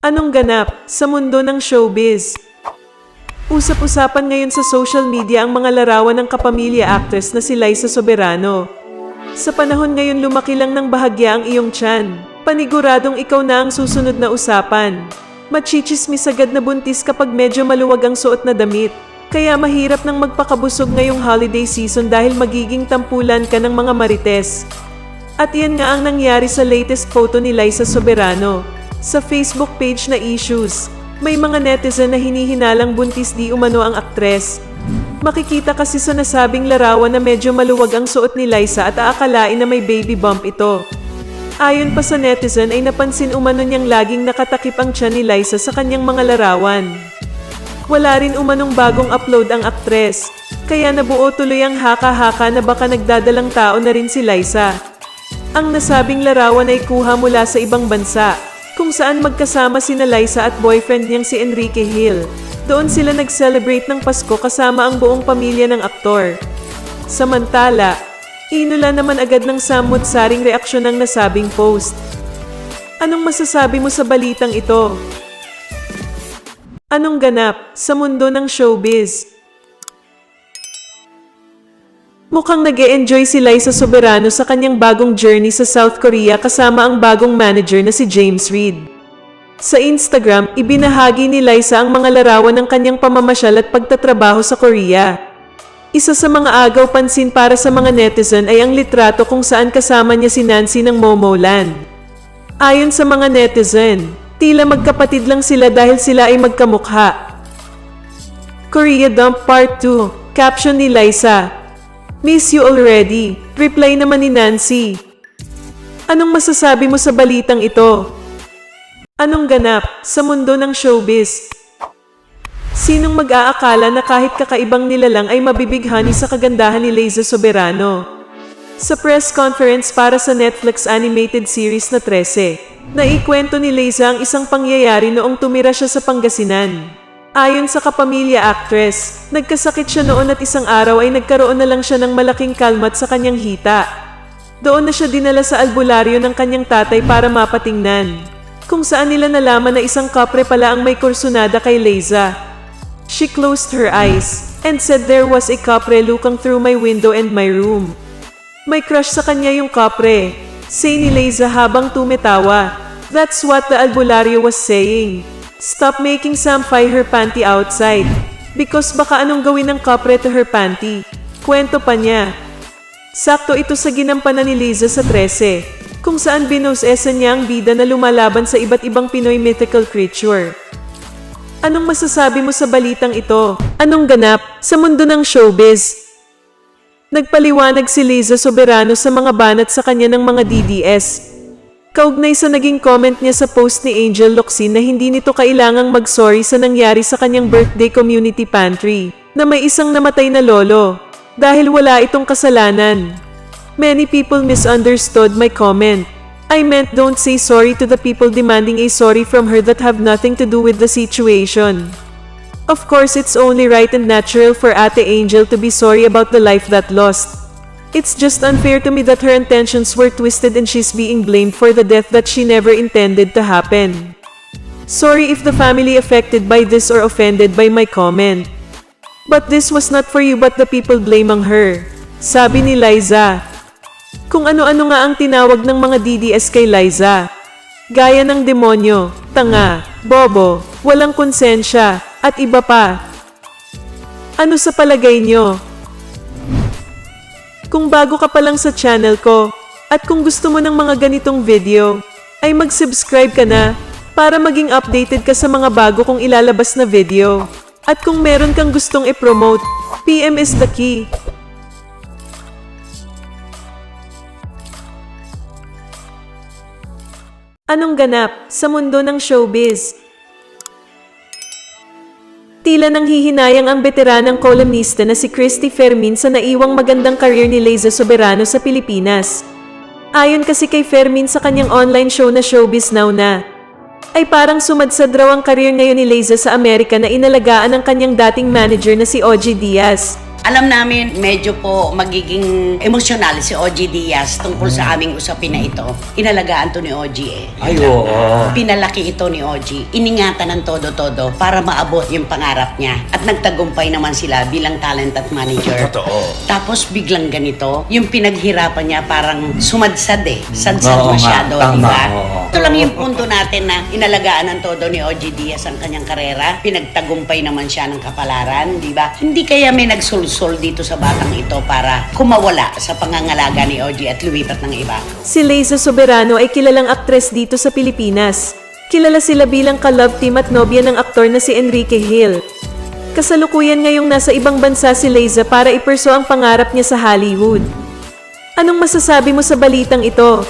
Anong ganap sa mundo ng showbiz? Usap-usapan ngayon sa social media ang mga larawan ng kapamilya actress na si Liza Soberano. Sa panahon ngayon lumaki lang ng bahagya ang iyong tiyan. Paniguradong ikaw na ang susunod na usapan. Machichismis agad na buntis kapag medyo maluwag ang suot na damit. Kaya mahirap nang magpakabusog ngayong holiday season dahil magiging tampulan ka ng mga marites. At yan nga ang nangyari sa latest photo ni Liza Soberano. Sa Facebook page na Issues, may mga netizen na hinihinalang buntis di umano ang aktres. Makikita kasi sa nasabing larawan na medyo maluwag ang suot ni Liza at aakalain na may baby bump ito. Ayon pa sa netizen ay napansin umano niyang laging nakatakip ang tiyan ni Liza sa kanyang mga larawan. Wala rin umanong bagong upload ang aktres, kaya nabuo tuloy ang haka-haka na baka nagdadalang tao na rin si Liza. Ang nasabing larawan ay kuha mula sa ibang bansa, kung saan magkasama sina Liza at boyfriend niyang si Enrique Hill. Doon sila nag-celebrate ng Pasko kasama ang buong pamilya ng aktor. Samantala, inula naman agad ng samut-saring reaksyon ng nasabing post. Anong masasabi mo sa balitang ito? Anong ganap sa mundo ng showbiz? Mukhang nag-e-enjoy si Liza Soberano sa kanyang bagong journey sa South Korea kasama ang bagong manager na si James Reid. Sa Instagram, ibinahagi ni Liza ang mga larawan ng kanyang pamamasyal at pagtatrabaho sa Korea. Isa sa mga agaw pansin para sa mga netizen ay ang litrato kung saan kasama niya si Nancy ng Momoland. Ayon sa mga netizen, tila magkapatid lang sila dahil sila ay magkamukha. Korea Dump Part 2, caption ni Liza, "Miss you already." Reply naman ni Nancy, "Anong masasabi mo sa balitang ito? Anong ganap sa mundo ng showbiz?" Sinong mag-aakala na kahit kakaibang nilalang ay mabibighani sa kagandahan ni Liza Soberano? Sa press conference para sa Netflix animated series na 13, naikwento ni Liza ang isang pangyayari noong tumira siya sa Pangasinan. Ayon sa kapamilya actress, nagkasakit siya noon at isang araw ay nagkaroon na lang siya ng malaking kalmat sa kanyang hita. Doon na siya dinala sa albularyo ng kanyang tatay para mapatingnan, kung saan nila nalaman na isang kapre pala ang may kursunada kay Liza. She closed her eyes and said there was a kapre looking through my window and my room. May crush sa kanya yung kapre, say ni Liza habang tumetawa. That's what the albularyo was saying. Stop making Sam fly her panty outside. Because baka anong gawin ng kapre to her panty. Kwento pa niya. Sakto ito sa ginampanan ni Liza sa 13, kung saan binoses-esan niya ang bida na lumalaban sa iba't ibang Pinoy mythical creature. Anong masasabi mo sa balitang ito? Anong ganap sa mundo ng showbiz? Nagpaliwanag si Liza Soberano sa mga banat sa kanya ng mga DDS. Kaugnay sa naging comment niya sa post ni Angel Locsin na hindi nito kailangang mag-sorry sa nangyari sa kanyang birthday community pantry, na may isang namatay na lolo, dahil wala itong kasalanan. Many people misunderstood my comment. I meant don't say sorry to the people demanding a sorry from her that have nothing to do with the situation. Of course it's only right and natural for Ate Angel to be sorry about the life that lost. It's just unfair to me that her intentions were twisted and she's being blamed for the death that she never intended to happen. Sorry if the family affected by this or offended by my comment. But this was not for you but the people blaming her. Sabi ni Liza. Kung ano-ano nga ang tinawag ng mga DDS kay Liza. Gaya ng demonyo, tanga, bobo, walang konsensya, at iba pa. Ano sa palagay nyo? Kung bago ka pa lang sa channel ko, at kung gusto mo ng mga ganitong video, ay mag-subscribe ka na, para maging updated ka sa mga bago kong ilalabas na video. At kung meron kang gustong i-promote, PM is the key. Anong ganap sa mundo ng showbiz? Tila nang hihinayang ang veteranang kolumnista na si Christy Fermin sa naiwang magandang career ni Liza Soberano sa Pilipinas. Ayon kasi kay Fermin sa kanyang online show na Showbiz Now na, ay parang sumadsad raw ang career ngayon ni Liza sa Amerika na inalagaan ng kanyang dating manager na si OG Diaz. Alam namin medyo po magiging emosyonal si OG Diaz tungkol sa aming usapin na ito. Inalagaan to ni OG eh. Ay, oo. Pinalaki ito ni OG. Iningatan ng todo-todo para maabot yung pangarap niya. At nagtagumpay naman sila bilang talent at manager. Totoo. Tapos biglang ganito, yung pinaghirapan niya parang sumadsad eh. Sadsad Oo nga, masyado, tama, di ba? oo. Ito lang yung punto natin na inalagaan ng todo ni OG Diaz ang kanyang karera. Pinagtagumpay naman siya ng kapalaran, di ba? Hindi kaya may nagsulsol dito sa batang ito para kumawala sa pangangalaga ni OG at lumipat ng iba. Si Liza Soberano ay kilalang aktres dito sa Pilipinas. Kilala sila bilang ka-love team at nobya ng aktor na si Enrique Hill. Kasalukuyan ngayong nasa ibang bansa si Liza para iperso ang pangarap niya sa Hollywood. Anong masasabi mo sa balitang ito?